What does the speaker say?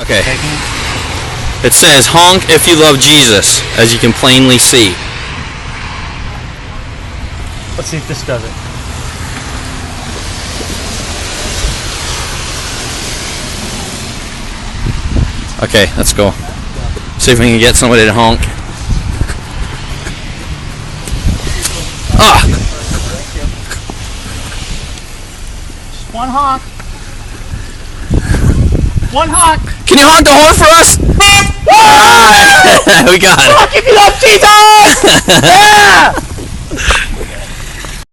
Okay. It says, honk if you love Jesus, as you can plainly see. Let's see if this does it. Okay, let's go. See if we can get somebody to honk. Ah! One honk. One honk. Can you honk the horn for us? Ah! We got it. Honk if you love Jesus! Yeah!